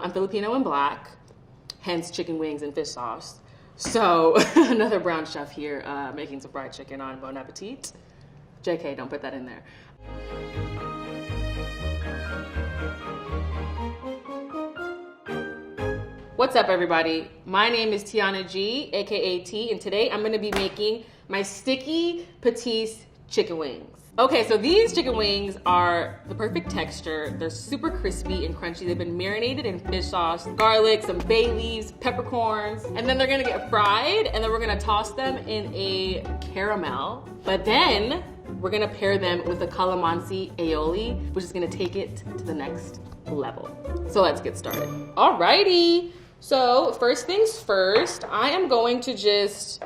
I'm Filipino and black, hence chicken wings and fish sauce. So another brown chef here making some fried chicken on Bon Appetit. JK, don't put that in there. What's up, everybody? My name is Tiana Gee, aka T, and today I'm gonna be making my sticky Patis chicken wings. Okay, so these chicken wings are the perfect texture. They're super crispy and crunchy. They've been marinated in fish sauce, garlic, some bay leaves, peppercorns, and then they're gonna get fried, and then we're gonna toss them in a caramel. But then we're gonna pair them with a calamansi aioli, which is gonna take it to the next level. So let's get started. Alrighty, so first things first, I am going to just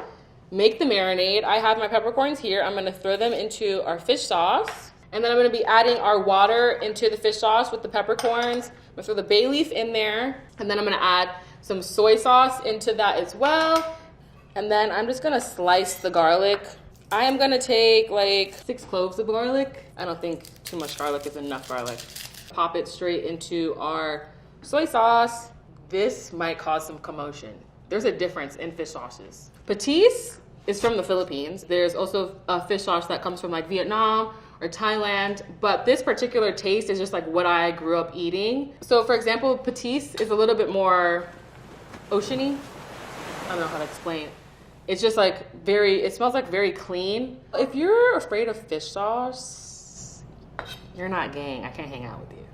make the marinade. I have my peppercorns here. I'm gonna throw them into our fish sauce. And then I'm gonna be adding our water into the fish sauce with the peppercorns. I'm gonna throw the bay leaf in there. And then I'm gonna add some soy sauce into that as well. And then I'm just gonna slice the garlic. I am gonna take like 6 cloves of garlic. I don't think too much garlic is enough garlic. Pop it straight into our soy sauce. This might cause some commotion. There's a difference in fish sauces. Patis is from the Philippines. There's also a fish sauce that comes from like Vietnam or Thailand, but this particular taste is just like what I grew up eating. So for example, Patis is a little bit more oceany. I don't know how to explain. It's just like it smells like very clean. If you're afraid of fish sauce, you're not gang. I can't hang out with you.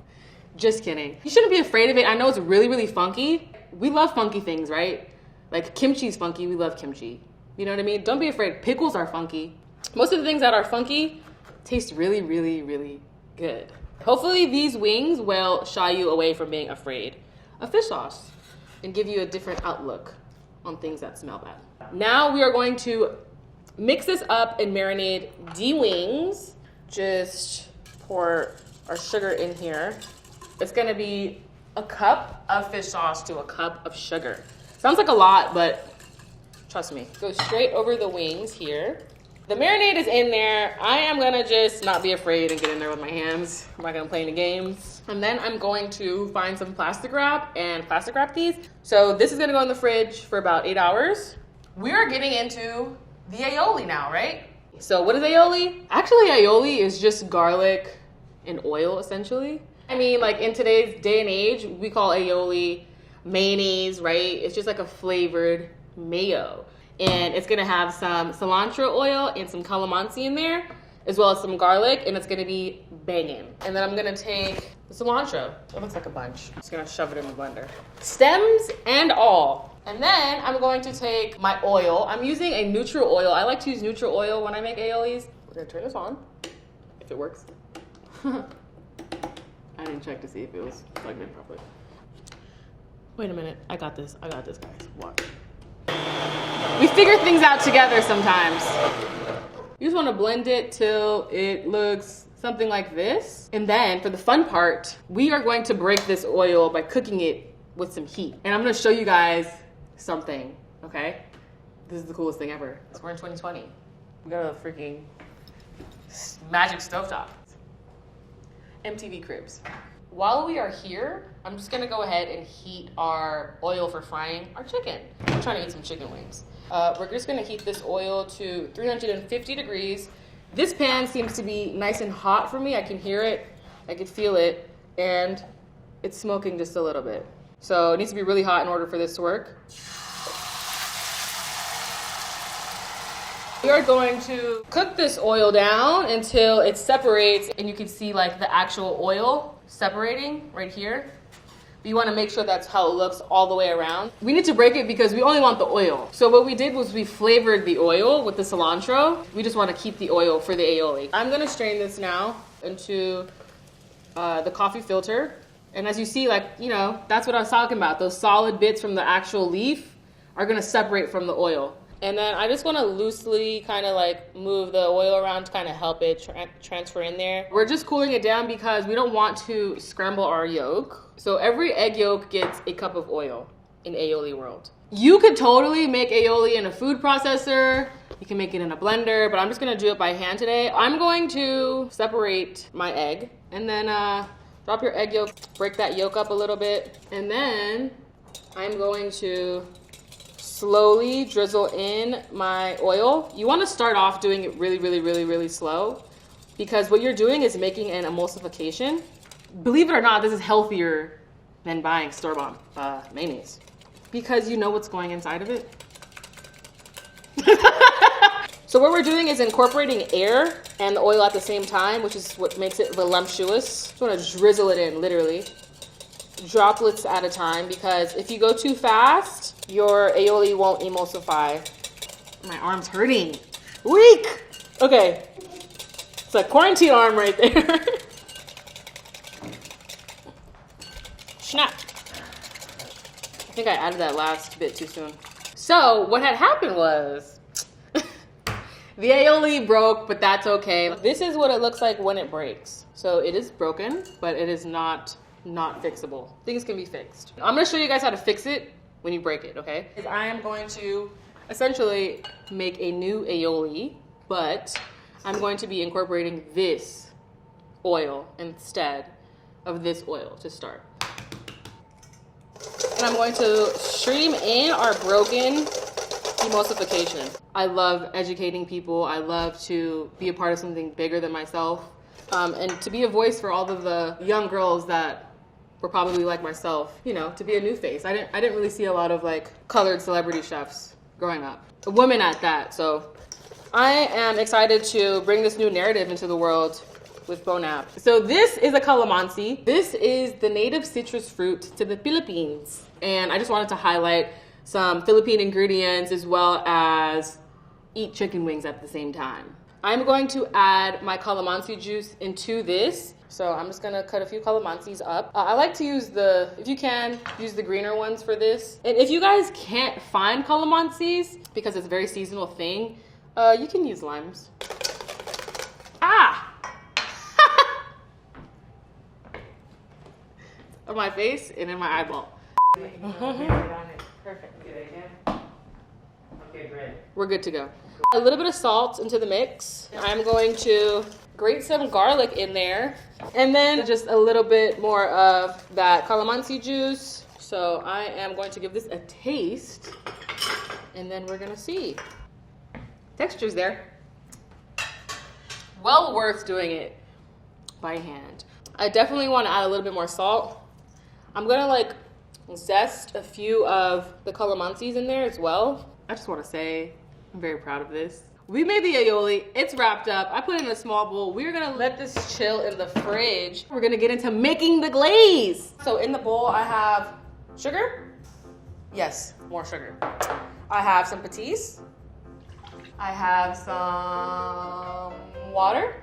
Just kidding. You shouldn't be afraid of it. I know it's really, really funky. We love funky things, right? Like kimchi's funky, we love kimchi. You know what I mean? Don't be afraid. Pickles are funky. Most of the things that are funky taste really, really, really good. Hopefully these wings will shy you away from being afraid of fish sauce and give you a different outlook on things that smell bad. Now we are going to mix this up and marinate the wings. Just pour our sugar in here. It's gonna be a cup of fish sauce to a cup of sugar. Sounds like a lot, but trust me. Go straight over the wings here. The marinade is in there. I am gonna just not be afraid and get in there with my hands. I'm not gonna play any games. And then I'm going to find some plastic wrap and plastic wrap these. So this is gonna go in the fridge for about 8 hours. We're getting into the aioli now, right? So what is aioli? Actually, aioli is just garlic and oil, essentially. I mean, like in today's day and age, we call aioli mayonnaise, right? It's just like a flavored mayo. And it's gonna have some cilantro oil and some calamansi in there, as well as some garlic, and it's gonna be banging. And then I'm gonna take the cilantro. It looks like a bunch. I'm just gonna shove it in the blender. Stems and all. And then I'm going to take my oil. I'm using a neutral oil. I like to use neutral oil when I make aiolis. We're gonna turn this on, if it works. I didn't check to see if it was plugged in properly. Wait a minute, I got this, guys, watch. We figure things out together sometimes. You just wanna blend it till it looks something like this. And then for the fun part, we are going to break this oil by cooking it with some heat. And I'm gonna show you guys something, okay? This is the coolest thing ever. We're in 2020. We got a freaking magic stovetop. MTV Cribs. While we are here, I'm just gonna go ahead and heat our oil for frying our chicken. I'm trying to eat some chicken wings. We're just gonna heat this oil to 350 degrees. This pan seems to be nice and hot for me. I can hear it, I can feel it, and it's smoking just a little bit. So it needs to be really hot in order for this to work. We are going to cook this oil down until it separates and you can see like the actual oil separating right here. But you want to make sure that's how it looks all the way around. We need to break it because we only want the oil. So what we did was we flavored the oil with the cilantro. We just want to keep the oil for the aioli. I'm going to strain this now into the coffee filter. And as you see, like, you know, that's what I was talking about. Those solid bits from the actual leaf are going to separate from the oil. And then I just want to loosely kind of like move the oil around to kind of help it transfer in there. We're just cooling it down because we don't want to scramble our yolk. So every egg yolk gets a cup of oil in aioli world. You could totally make aioli in a food processor. You can make it in a blender, but I'm just going to do it by hand today. I'm going to separate my egg and then Drop your egg yolk, break that yolk up a little bit. And then I'm going to slowly drizzle in my oil. You want to start off doing it really, really, really, really slow because what you're doing is making an emulsification. Believe it or not, this is healthier than buying store-bought mayonnaise because you know what's going inside of it. So what we're doing is incorporating air and the oil at the same time, which is what makes it voluptuous. Just want to drizzle it in, literally. Droplets at a time, because if you go too fast, your aioli won't emulsify. My arm's hurting. Weak! Okay. It's a quarantine arm right there. Snap. I think I added that last bit too soon. So what had happened was, the aioli broke, but that's okay. This is what it looks like when it breaks. So it is broken, but it is not fixable. Things can be fixed. I'm gonna show you guys how to fix it when you break it, okay? I am going to essentially make a new aioli, but I'm going to be incorporating this oil instead of this oil to start. And I'm going to stream in our broken emulsification. I love educating people. I love to be a part of something bigger than myself, and to be a voice for all of the young girls that were probably like myself, you know, to be a new face. I didn't really see a lot of like colored celebrity chefs growing up, a woman at that. So I am excited to bring this new narrative into the world with Bonap. So this is a calamansi. This is the native citrus fruit to the Philippines. And I just wanted to highlight some Philippine ingredients as well as eat chicken wings at the same time. I'm going to add my calamansi juice into this. So I'm just gonna cut a few calamansis up. I like to use if you can, use the greener ones for this. And if you guys can't find calamansis, because it's a very seasonal thing, you can use limes. Ah! On my face and in my eyeball. Perfect. Good idea. Okay, great. We're good to go. A little bit of salt into the mix. I'm going to grate some garlic in there. And then just a little bit more of that calamansi juice. So I am going to give this a taste. And then we're going to see. Texture's there. Well worth doing it by hand. I definitely want to add a little bit more salt. I'm going to like zest a few of the calamansis in there as well. I just want to say I'm very proud of this. We made the aioli. It's wrapped up. I put it in a small bowl. We're gonna let this chill in the fridge. We're gonna get into making the glaze. So in the bowl I have sugar. Yes, more sugar. I have some patis. I have some water.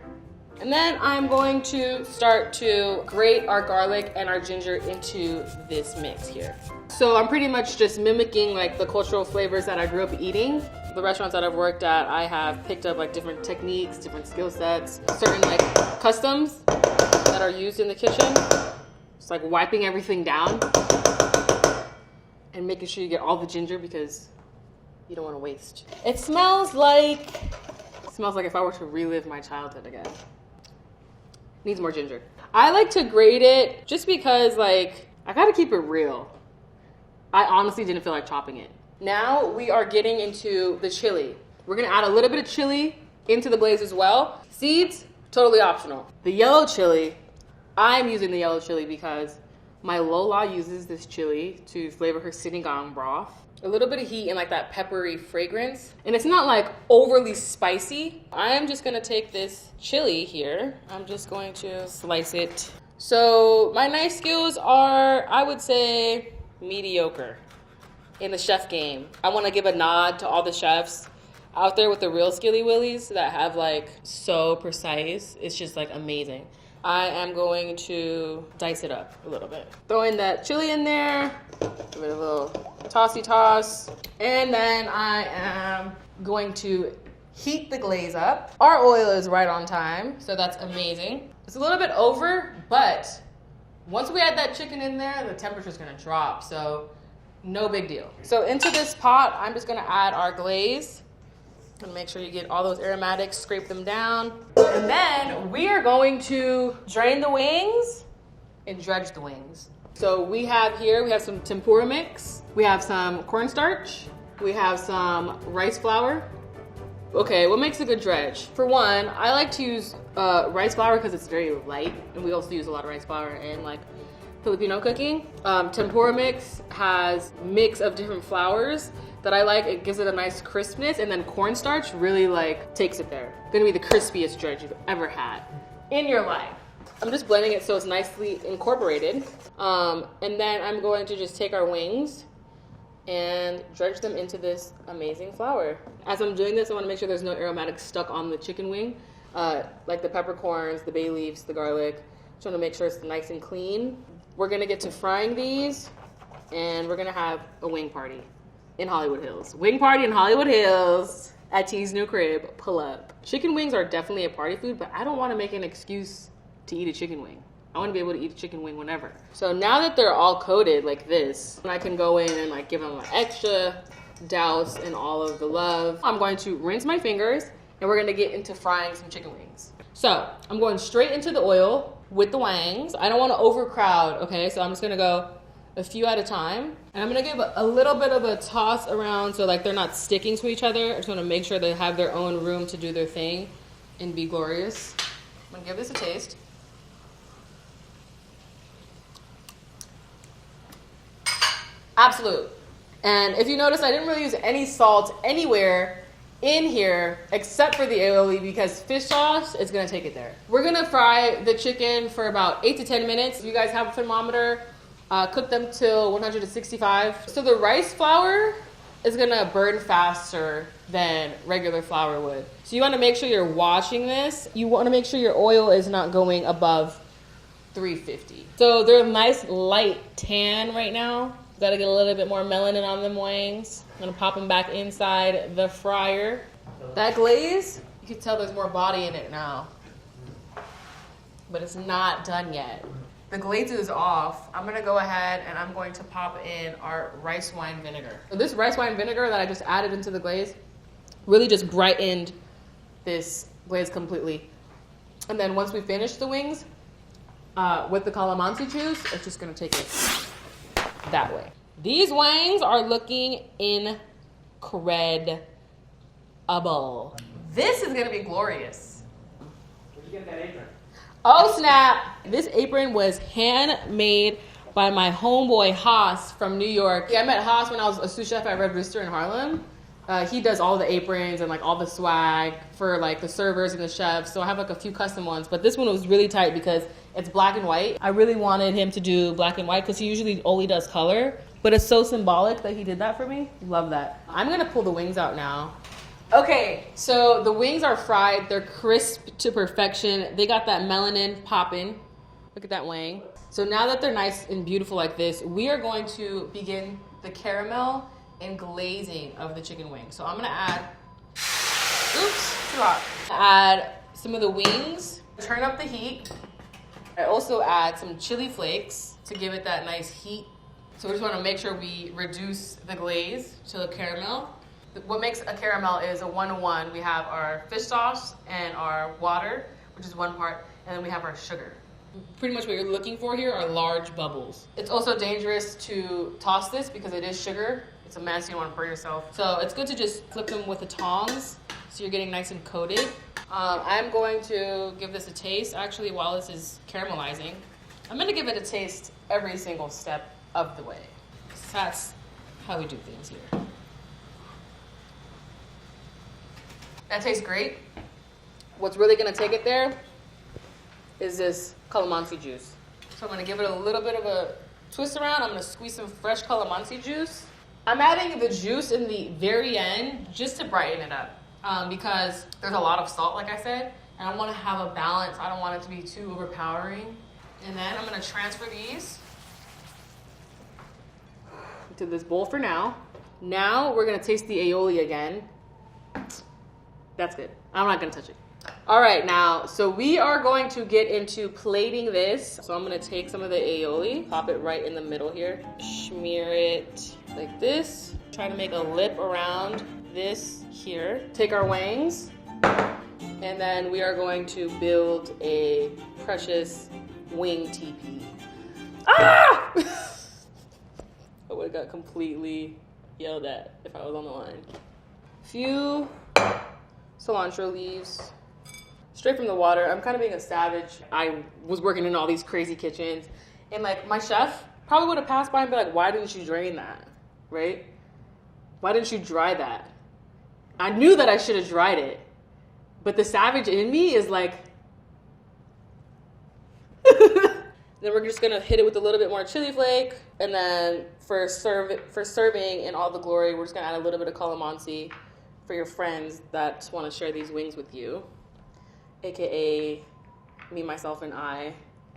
And then I'm going to start to grate our garlic and our ginger into this mix here. So I'm pretty much just mimicking like the cultural flavors that I grew up eating. The restaurants that I've worked at, I have picked up like different techniques, different skill sets, certain like customs that are used in the kitchen. It's like wiping everything down and making sure you get all the ginger because you don't want to waste. It smells like if I were to relive my childhood again. Needs more ginger. I like to grate it just because like, I gotta keep it real. I honestly didn't feel like chopping it. Now we are getting into the chili. We're gonna add a little bit of chili into the glaze as well. Seeds, totally optional. The yellow chili, I'm using the yellow chili because my Lola uses this chili to flavor her sinigang broth. A little bit of heat and like that peppery fragrance. And it's not like overly spicy. I'm just gonna take this chili here. I'm just going to slice it. So my knife skills are, I would say, mediocre in the chef game. I wanna give a nod to all the chefs out there with the real skilly willies that have like so precise. It's just like amazing. I am going to dice it up a little bit. Throw in that chili in there, give it a little tossy toss, and then I am going to heat the glaze up. Our oil is right on time, so that's amazing. It's a little bit over, but once we add that chicken in there, the temperature's gonna drop, so no big deal. So into this pot, I'm just gonna add our glaze. And make sure you get all those aromatics, scrape them down. And then we are going to drain the wings and dredge the wings. So we have some tempura mix, we have some cornstarch, we have some rice flour. Okay, what makes a good dredge? For one, I like to use rice flour because it's very light, and we also use a lot of rice flour in like Filipino cooking. Tempura mix has mix of different flours that I like. It gives it a nice crispness, and then cornstarch really like takes it there. Gonna be the crispiest dredge you've ever had in your life. I'm just blending it so it's nicely incorporated. And then I'm going to just take our wings and dredge them into this amazing flour. As I'm doing this, I wanna make sure there's no aromatics stuck on the chicken wing, like the peppercorns, the bay leaves, the garlic. Just wanna make sure it's nice and clean. We're gonna get to frying these, and we're gonna have a wing party in Hollywood Hills. Wing party in Hollywood Hills at T's new crib, pull up. Chicken wings are definitely a party food, but I don't wanna make an excuse to eat a chicken wing. I want to be able to eat a chicken wing whenever. So now that they're all coated like this, I can go in and like give them an extra douse in all of the love. I'm going to rinse my fingers, and we're gonna get into frying some chicken wings. So I'm going straight into the oil with the wings. I don't want to overcrowd, okay? So I'm just gonna go a few at a time. And I'm gonna give a little bit of a toss around so like they're not sticking to each other. I just wanna make sure they have their own room to do their thing and be glorious. I'm gonna give this a taste. Absolute. And if you notice, I didn't really use any salt anywhere in here except for the aioli because fish sauce is gonna take it there. We're gonna fry the chicken for about 8 to 10 minutes. If you guys have a thermometer, cook them till 165. So the rice flour is gonna burn faster than regular flour would. So you wanna make sure you're washing this. You wanna make sure your oil is not going above 350. So they're a nice light tan right now. Gotta get a little bit more melanin on them wings. I'm gonna pop them back inside the fryer. That glaze, you can tell there's more body in it now. But it's not done yet. The glaze is off. I'm gonna go ahead and I'm going to pop in our rice wine vinegar. So this rice wine vinegar that I just added into the glaze really just brightened this glaze completely. And then once we finish the wings, with the calamansi juice, it's just gonna take it that way. These wings are looking incredible. This is gonna be glorious. Where'd you get that apron? Oh snap! This apron was handmade by my homeboy Haas from New York. Yeah, I met Haas when I was a sous chef at Red Rooster in Harlem. He does all the aprons and like all the swag for like the servers and the chefs. So I have like a few custom ones, but this one was really tight because it's black and white. I really wanted him to do black and white because he usually only does color, but it's so symbolic that he did that for me. Love that. I'm gonna pull the wings out now. Okay, so the wings are fried. They're crisp to perfection. They got that melanin popping. Look at that wing. So now that they're nice and beautiful like this, we are going to begin the caramel and glazing of the chicken wing. So I'm gonna add, oops, too hot. Add some of the wings, turn up the heat. I also add some chili flakes to give it that nice heat. So we just wanna make sure we reduce the glaze to the caramel. What makes a caramel is a 1-to-1. We have our fish sauce and our water, which is one part, and then we have our sugar. Pretty much what you're looking for here are large bubbles. It's also dangerous to toss this because it is sugar. It's a mess, you don't want to burn yourself. So it's good to just flip them with the tongs so you're getting nice and coated. I'm going to give this a taste actually while this is caramelizing. I'm gonna give it a taste every single step of the way. So that's how we do things here. That tastes great. What's really gonna take it there is this calamansi juice. So I'm gonna give it a little bit of a twist around. I'm gonna squeeze some fresh calamansi juice. I'm adding the juice in the very end just to brighten it up because there's a lot of salt, like I said, and I wanna have a balance. I don't want it to be too overpowering. And then I'm gonna transfer these to this bowl for now. Now we're gonna taste the aioli again. That's good. I'm not gonna touch it. All right, now, so we are going to get into plating this. So I'm gonna take some of the aioli, pop it right in the middle here, smear it like this. Try to make a lip around this here. Take our wings, and then we are going to build a precious wing teepee. would got completely yelled at if I was on the line. Few cilantro leaves. Straight from the water. I'm kind of being a savage. I was working in all these crazy kitchens. And like my chef probably would have passed by and be like, why didn't you drain that? Right? Why didn't you dry that? I knew that I should have dried it. But the savage in me is like, then we're just gonna hit it with a little bit more chili flake. And then for serving in all the glory, we're just gonna add a little bit of calamansi for your friends that wanna share these wings with you. AKA me, myself, and I.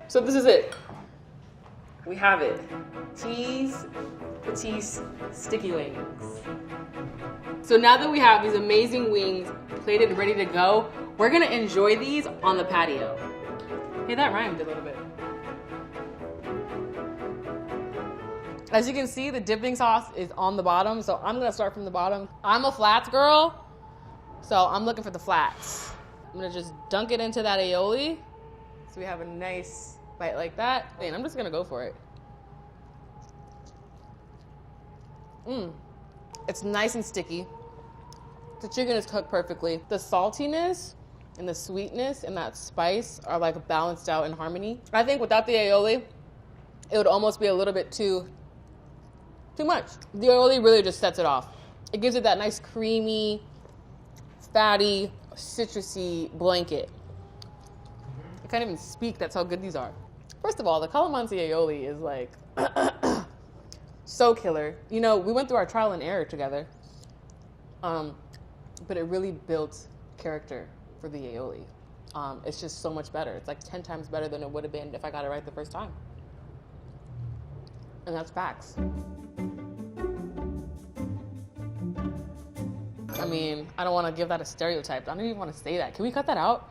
So this is it. We have it. Patis sticky wings. So now that we have these amazing wings plated and ready to go, we're gonna enjoy these on the patio. Hey, that rhymed a little bit. As you can see, the dipping sauce is on the bottom, so I'm gonna start from the bottom. I'm a flats girl, so I'm looking for the flats. I'm gonna just dunk it into that aioli, so we have a nice bite like that. And I'm just gonna go for it. It's nice and sticky. The chicken is cooked perfectly. The saltiness and the sweetness and that spice are like balanced out in harmony. I think without the aioli, it would almost be a little bit too much. The aioli really just sets it off. It gives it that nice creamy, fatty, citrusy blanket. I can't even speak, that's how good these are. First of all, the calamansi aioli is like so killer. You know, we went through our trial and error together, but it really built character for the aioli. It's just so much better. It's like 10 times better than it would have been if I got it right the first time. And that's facts. I mean, I don't want to give that a stereotype. I don't even want to say that. Can we cut that out?